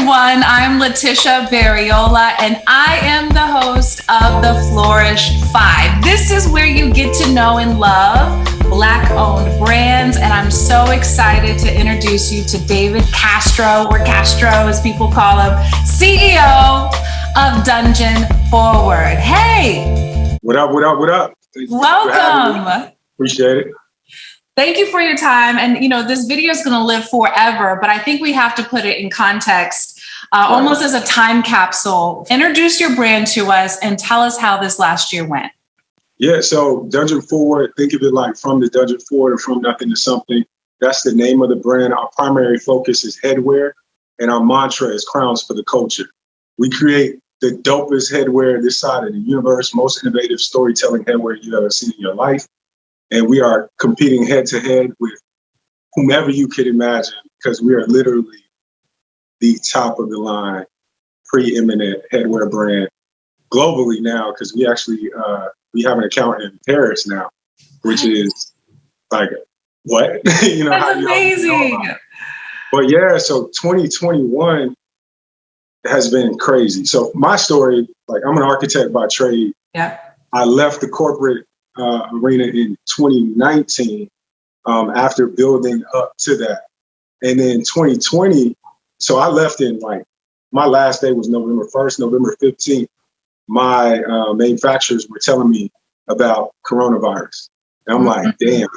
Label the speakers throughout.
Speaker 1: everyone. I'm Letitia Barriola, and I am the host of the Flourish 5. This is where you get to know and love Black-owned brands, and I'm so excited to introduce you to David Castro, or Castro as people call him, CEO of DungeonForward. Hey!
Speaker 2: What up, what up, what up?
Speaker 1: Welcome.
Speaker 2: Appreciate it.
Speaker 1: Thank you for your time. And, this video is going to live forever, but I think we have to put it in context, almost as a time capsule. Introduce your brand to us and tell us how this last year went.
Speaker 2: Yeah, so DungeonForward, think of it like from the dungeon forward or from nothing to something. That's the name of the brand. Our primary focus is headwear, and our mantra is crowns for the culture. We create the dopest headwear this side of the universe, most innovative storytelling headwear you've ever seen in your life. And we are competing head to head with whomever you could imagine, because we are literally the top of the line, preeminent headwear brand globally now, because we actually, we have an account in Paris now, which is like, what?
Speaker 1: That's amazing.
Speaker 2: But yeah, so 2021 has been crazy. So my story, like I'm an architect by trade.
Speaker 1: Yeah.
Speaker 2: I left the corporate arena in 2019 after building up to that. And then 2020, so I left in my last day was November 1st, November 15th. My manufacturers were telling me about coronavirus. And I'm like, damn,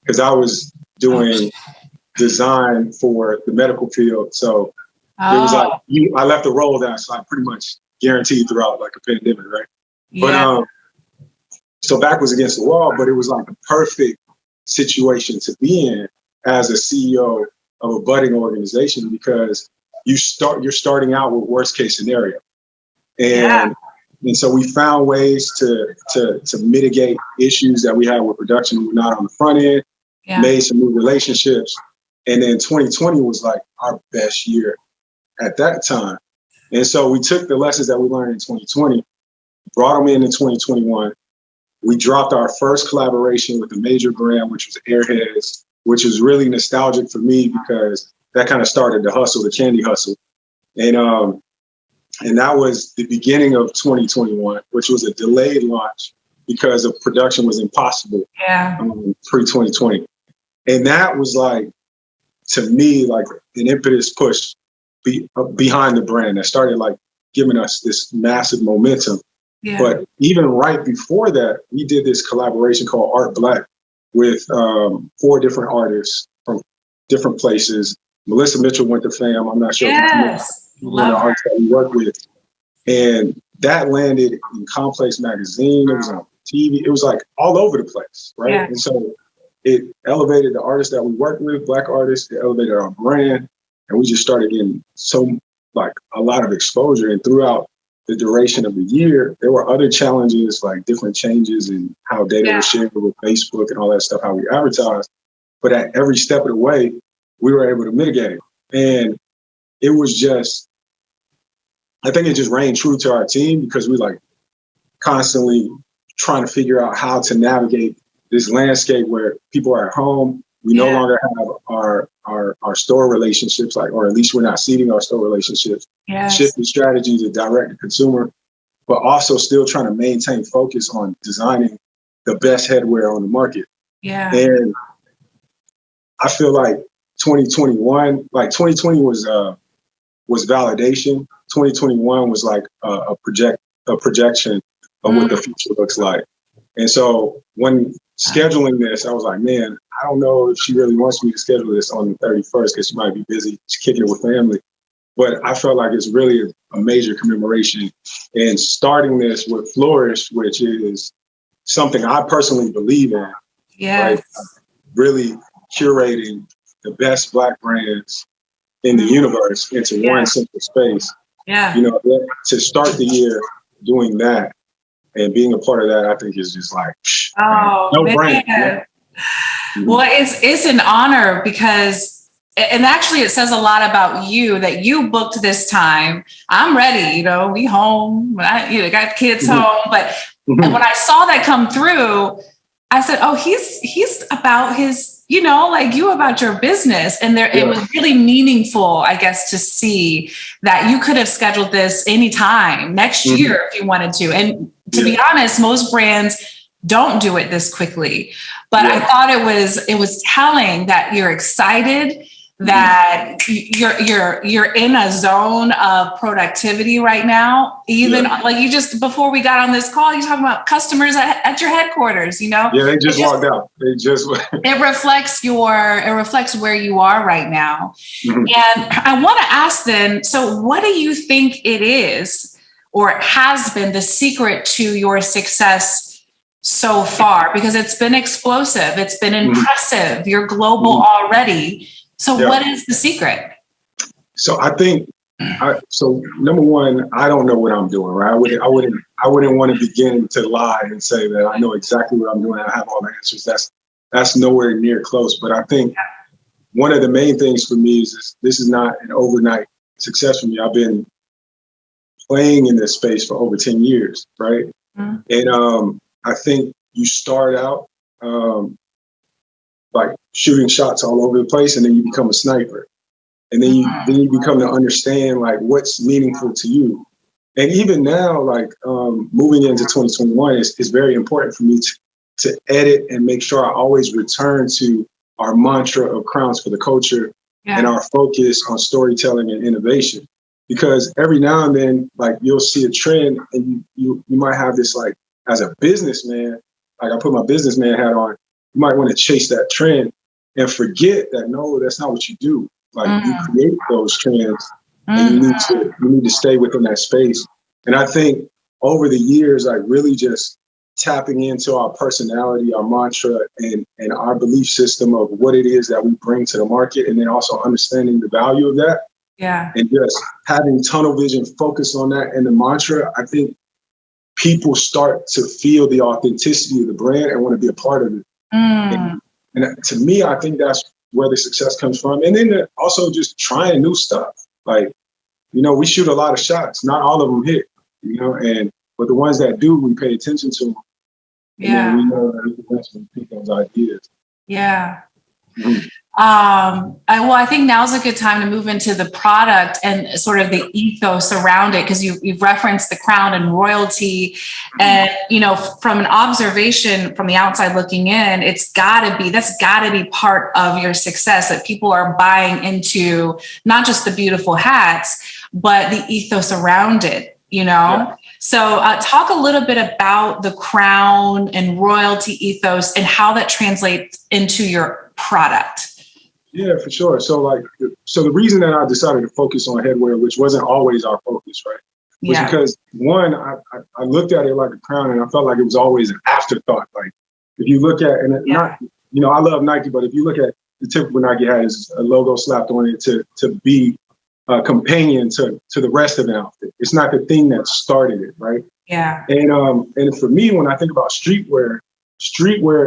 Speaker 2: because I was doing design for the medical field. So it was like, I left the role that's like pretty much guaranteed throughout like a pandemic, right?
Speaker 1: Yeah.
Speaker 2: But so back was against the wall, but it was like a perfect situation to be in as a CEO of a budding organization, because you're starting out with worst case scenario. And so we found ways to mitigate issues that we had with production. We're not on the front end, made some new relationships. And then 2020 was like our best year at that time. And so we took the lessons that we learned in 2020, brought them in 2021. We dropped our first collaboration with a major brand, which was Airheads, which was really nostalgic for me because that kind of started the hustle, the candy hustle. And that was the beginning of 2021, which was a delayed launch because of production was impossible pre-2020. And that was like, to me, like an impetus push behind the brand that started like giving us this massive momentum. Yeah. But even right before that, we did this collaboration called Art Black with 4 different artists from different places. Melissa Mitchell went to fam. I'm not sure if you know the artists that we work with. And that landed in Complex Magazine. It was on TV. It was like all over the place, right? Yeah. And so it elevated the artists that we work with, Black artists. It elevated our brand. And we just started getting a lot of exposure. And throughout the duration of the year, there were other challenges, like different changes in how data was shared with Facebook and all that stuff, how we advertise. But at every step of the way, we were able to mitigate it. And it was just, I think it just rang true to our team, because we like constantly trying to figure out how to navigate this landscape where people are at home. We no longer have our store relationships, or at least we're not seeding our store relationships. Yes. Shifting strategy to direct to consumer, but also still trying to maintain focus on designing the best headwear on the market. Yeah. And I feel like 2020 was validation. 2021 was like a projection of what the future looks like. And so when scheduling this, I was like, man, I don't know if she really wants me to schedule this on the 31st because she might be busy kicking it with family. But I felt like it's really a major commemoration. And starting this with Flourish, which is something I personally believe in, right? Really curating the best Black brands in the universe into one simple space. Yeah. To start the year doing that and being a part of that, I think is just like, no brain. Yeah.
Speaker 1: Well, it's an honor because, and actually it says a lot about you that you booked this time. I'm ready, we home, got kids home, but when I saw that come through, I said, oh, he's about his you know, like you about your business. And it was really meaningful, I guess, to see that you could have scheduled this anytime next year if you wanted to. And to be honest, most brands don't do it this quickly. But I thought it was telling that you're excited, that you're in a zone of productivity right now. Even like you just, before we got on this call, you're talking about customers at your headquarters, you know?
Speaker 2: Yeah, they just walked out.
Speaker 1: It reflects where you are right now. And I want to ask then, so what do you think it is, or has been, the secret to your success so far? Because it's been explosive. It's been impressive. You're global already. So what is the secret?
Speaker 2: So I think, so number one, I don't know what I'm doing, right? I wouldn't want to begin to lie and say that I know exactly what I'm doing. I have all the answers. That's nowhere near close. But I think one of the main things for me is this is not an overnight success for me. I've been playing in this space for over 10 years, right? And I think you start out like shooting shots all over the place, and then you become a sniper. And then you become to understand like what's meaningful to you. And even now, like moving into 2021 is very important for me to edit and make sure I always return to our mantra of Crowns for the Culture and our focus on storytelling and innovation. Because every now and then, like you'll see a trend, and you might have this, like, as a businessman, like I put my businessman hat on, you might want to chase that trend and forget that, no, that's not what you do. Like you create those trends, and you need to stay within that space. And I think over the years, like really just tapping into our personality, our mantra, and our belief system of what it is that we bring to the market, and then also understanding the value of that. Yeah. And just having tunnel vision, focus on that and the mantra, I think people start to feel the authenticity of the brand and want to be a part of it. And to me, I think that's where the success comes from. And then also just trying new stuff. Like, you know, we shoot a lot of shots. Not all of them hit, you know, but the ones that do, we pay attention to them. And then we know that we can eventually pick those ideas.
Speaker 1: Yeah. I think now's a good time to move into the product and sort of the ethos around it, because you've referenced the crown and royalty, and you know, from an observation from the outside looking in, that's got to be part of your success, that people are buying into not just the beautiful hats, but the ethos around it, you know? Yeah. So talk a little bit about the crown and royalty ethos and how that translates into your product.
Speaker 2: Yeah, for sure. So the reason that I decided to focus on headwear, which wasn't always our focus, right, was because one, I looked at it like a crown, and I felt like it was always an afterthought. Like if you look at, not, you know, I love Nike, but if you look at the typical Nike hat, is a logo slapped on it to be a companion to the rest of the outfit. It's not the thing that started it, right? Yeah. And for me, when I think about streetwear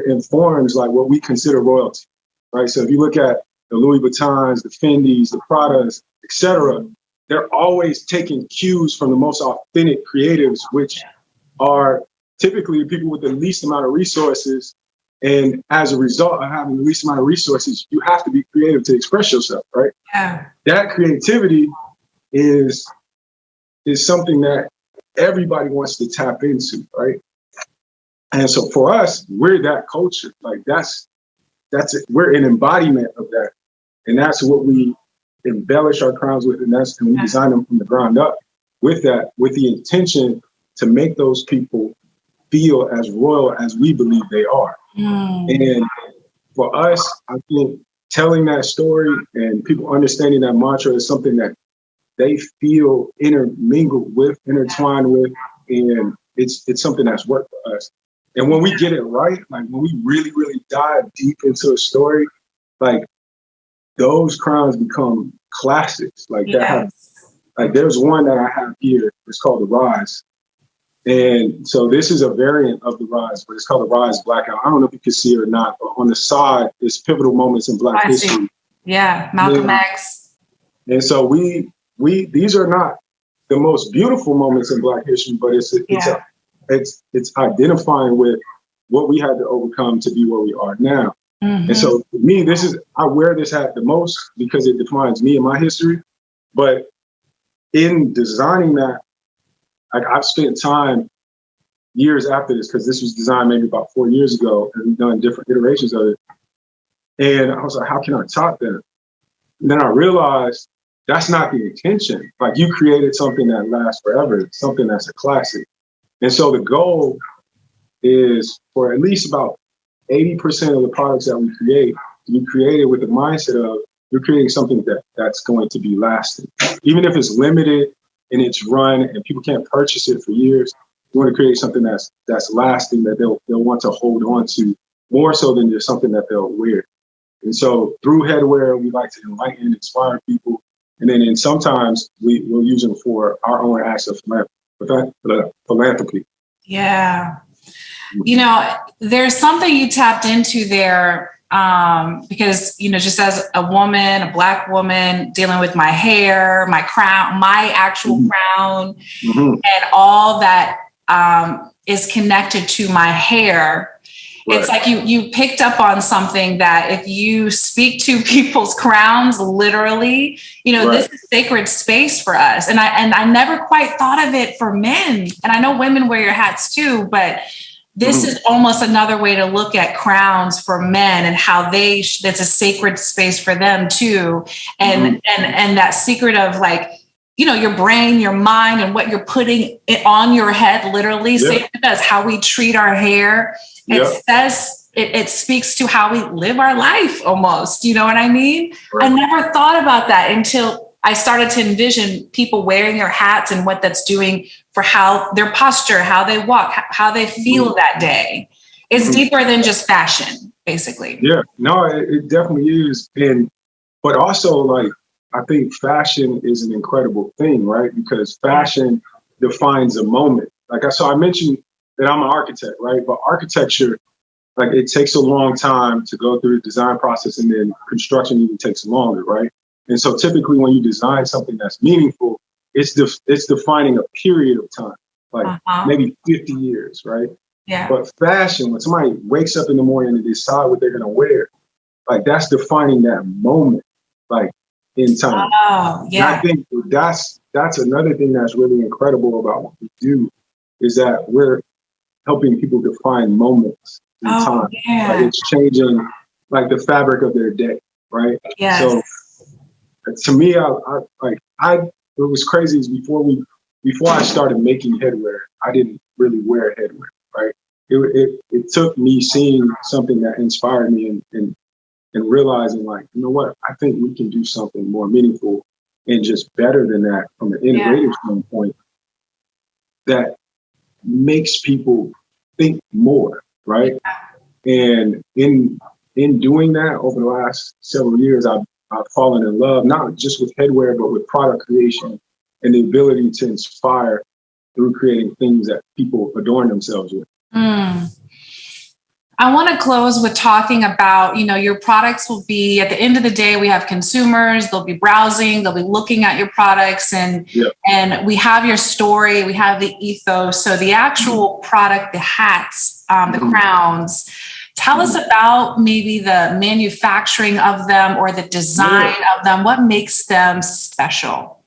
Speaker 2: informs like what we consider royalty, right? So if you look at the Louis Vuittons, the Fendis, the Pradas, etc., they're always taking cues from the most authentic creatives, which are typically people with the least amount of resources. And as a result of having the least amount of resources, you have to be creative to express yourself, right? Yeah. That creativity is something that everybody wants to tap into, right? And so for us, we're that culture. Like that's it. We're an embodiment of that. And that's what we embellish our crowns with, and we design them from the ground up with that, with the intention to make those people feel as royal as we believe they are. And for us, I think telling that story and people understanding that mantra is something that they feel intermingled with, intertwined with, and it's something that's worked for us. And when we get it right, like when we really, really dive deep into a story, like those crowns become classics. Like that. Like there's one that I have here. It's called the Rise. And so this is a variant of the Rise, but it's called the Rise Blackout. I don't know if you can see it or not, but on the side, it's pivotal moments in Black history. Yeah, Malcolm X. And so these are not the most beautiful moments in Black history, but it's identifying with what we had to overcome to be where we are now. And so for me, I wear this hat the most because it defines me and my history. But in designing that, I've spent time years after this, because this was designed maybe about 4 years ago, and we've done different iterations of it. And I was like, how can I top that? And then I realized that's not the intention. Like, you created something that lasts forever, something that's a classic. And so the goal is for at least about 80% of the products that we create to be created with the mindset of you're creating something that's going to be lasting. Even if it's limited and it's run and people can't purchase it for years, you want to create something that's lasting, that they'll want to hold on to more so than just something that they'll wear. And so through headwear, we like to enlighten and inspire people. And then sometimes we'll use them for our own acts of philanthropy.
Speaker 1: Yeah. You know, there's something you tapped into there, because, you know, just as a woman, a Black woman dealing with my hair, my crown, my actual crown, and all that is connected to my hair. Right. It's like you picked up on something that if you speak to people's crowns, literally, you know, this is sacred space for us. And I never quite thought of it for men. And I know women wear your hats too, but this is almost another way to look at crowns for men and how that's a sacred space for them too. And that secret of, like, you know, your brain, your mind, and what you're putting on your head, literally. Same with us, how we treat our hair. It says, it speaks to how we live our life almost. You know what I mean? Right. I never thought about that until I started to envision people wearing your hats and what that's doing for how their posture, how they walk, how they feel that day. It's deeper than just fashion, basically. Yeah,
Speaker 2: no, it definitely is. But also, like, I think fashion is an incredible thing, right? Because fashion defines a moment. Like, I mentioned that I'm an architect, right? But architecture, like, it takes a long time to go through the design process, and then construction even takes longer, right? And so typically when you design something that's meaningful, it's defining a period of time, like maybe 50 years, right?
Speaker 1: Yeah.
Speaker 2: But fashion, when somebody wakes up in the morning and decide what they're going to wear, like, that's defining that moment, like, in time.
Speaker 1: Oh, yeah.
Speaker 2: And I think that's another thing that's really incredible about what we do, is that we're helping people define moments in time.
Speaker 1: Yeah.
Speaker 2: Like, it's changing, like, the fabric of their day, right?
Speaker 1: Yes.
Speaker 2: So to me, what was crazy is before I started making headwear, I didn't really wear headwear, right? It took me seeing something that inspired me and realizing, like, you know what, I think we can do something more meaningful and just better than that from an innovative standpoint that makes people think more, right? And in doing that over the last several years, I've fallen in love, not just with headwear, but with product creation and the ability to inspire through creating things that people adorn themselves with.
Speaker 1: I want to close with talking about, you know, your products will be, at the end of the day, we have consumers, they'll be browsing, they'll be looking at your products, and we have your story, we have the ethos. So the actual product, the hats, the crowns, tell us about maybe the manufacturing of them or the design of them. What makes them special?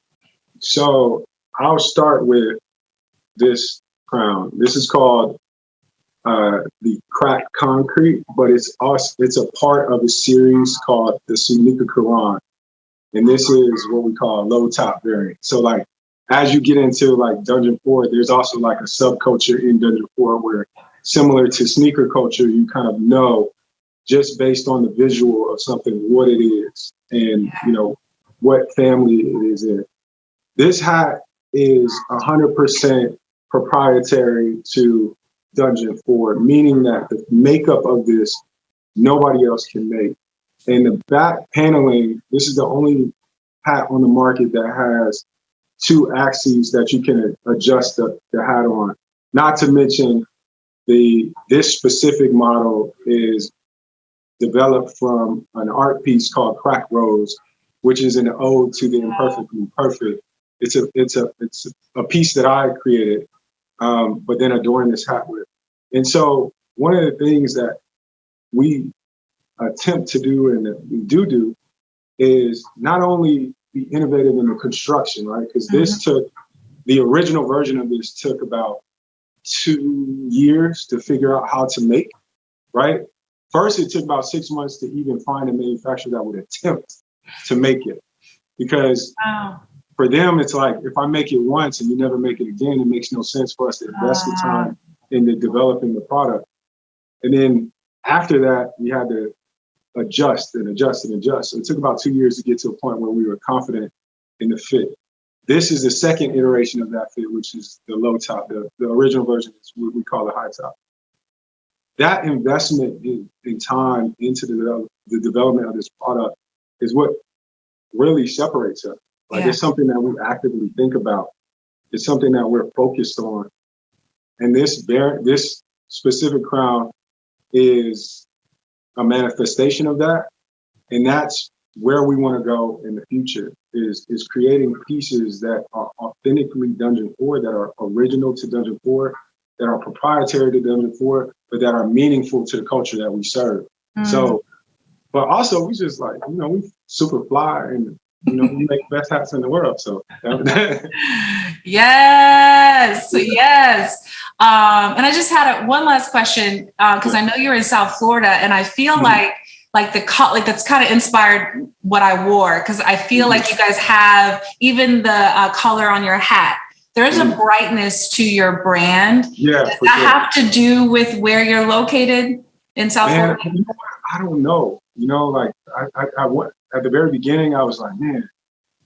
Speaker 2: So I'll start with this crown. This is called the cracked concrete, but it's a part of a series called the Sunika Quran. And this is what we call a low top variant. So, like, as you get into, like, Dungeon Forward, there's also, like, a subculture in Dungeon Forward where, similar to sneaker culture, you kind of know, just based on the visual of something, what it is and, you know, what family it is in. This hat is 100% proprietary to Dungeon Forward, meaning that the makeup of this, nobody else can make. And the back paneling, this is the only hat on the market that has 2 axes that you can adjust the hat on. Not to mention, this specific model is developed from an art piece called Crack Rose, which is an ode to the imperfectly perfect. It's a piece that I created, but then adorn this hat with. And so one of the things that we attempt to do and that we do is not only be innovative in the construction, right? Because this took, the original version of this took about 2 years to figure out how to make, right? First, it took about 6 months to even find a manufacturer that would attempt to make it. Because for them, it's like, if I make it once and you never make it again, it makes no sense for us to invest the time into developing the product. And then after that, we had to adjust and adjust and adjust. So it took about 2 years to get to a point where we were confident in the fit. This is the second iteration of that fit, which is the low top. The original version is what we call the high top. That investment in time into the development of this product is what really separates us. Like it's something that we actively think about. It's something that we're focused on. And this specific crown is a manifestation of that. And that's where we want to go in the future, is creating pieces that are authentically DungeonForward, that are original to DungeonForward, that are proprietary to DungeonForward, but that are meaningful to the culture that we serve. So, but also we just like, we super fly and, we make the best hats in the world. So
Speaker 1: yes. And I just had one last question, because I know you're in South Florida, and I feel like that's kind of inspired what I wore, because I feel like you guys have even the color on your hat. There's a brightness to your brand.
Speaker 2: Yeah.
Speaker 1: Does that have to do with where you're located in South Florida?
Speaker 2: I don't know. Like I went at the very beginning, I was like, man,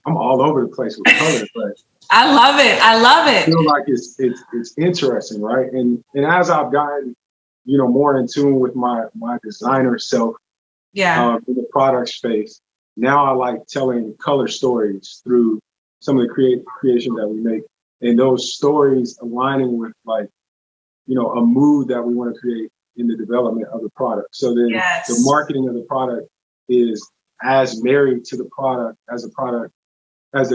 Speaker 2: I'm all over the place with colors. But
Speaker 1: I love it. I
Speaker 2: feel like it's interesting, right? And as I've gotten, more in tune with my designer self, in the product space, now I like telling color stories through some of the creation that we make, and those stories aligning with a mood that we want to create in the development of the product. So then the marketing of the product is as married to the product as the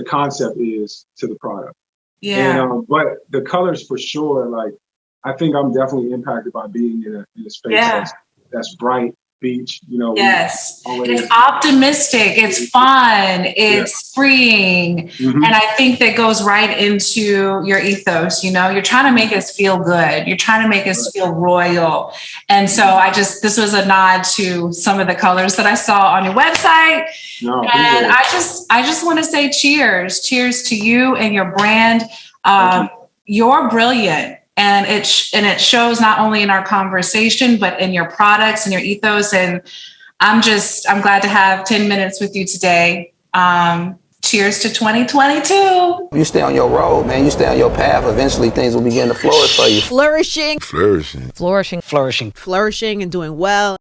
Speaker 2: concept is to the product. But the colors for sure, I think I'm definitely impacted by being in a space that's bright, beach,
Speaker 1: it's optimistic, it's fun, it's freeing. And I think that goes right into your ethos. You're trying to make us feel good, you're trying to make us feel royal. And so this was a nod to some of the colors that I saw on your website. And I just want to say cheers to you and your brand. You're brilliant. And it shows not only in our conversation, but in your products and your ethos. And I'm glad to have 10 minutes with you today. Cheers to 2022.
Speaker 3: You stay on your road, man. You stay on your path. Eventually things will begin to flourish for you.
Speaker 4: Flourishing.
Speaker 5: Flourishing.
Speaker 4: Flourishing.
Speaker 5: Flourishing.
Speaker 4: Flourishing and doing well.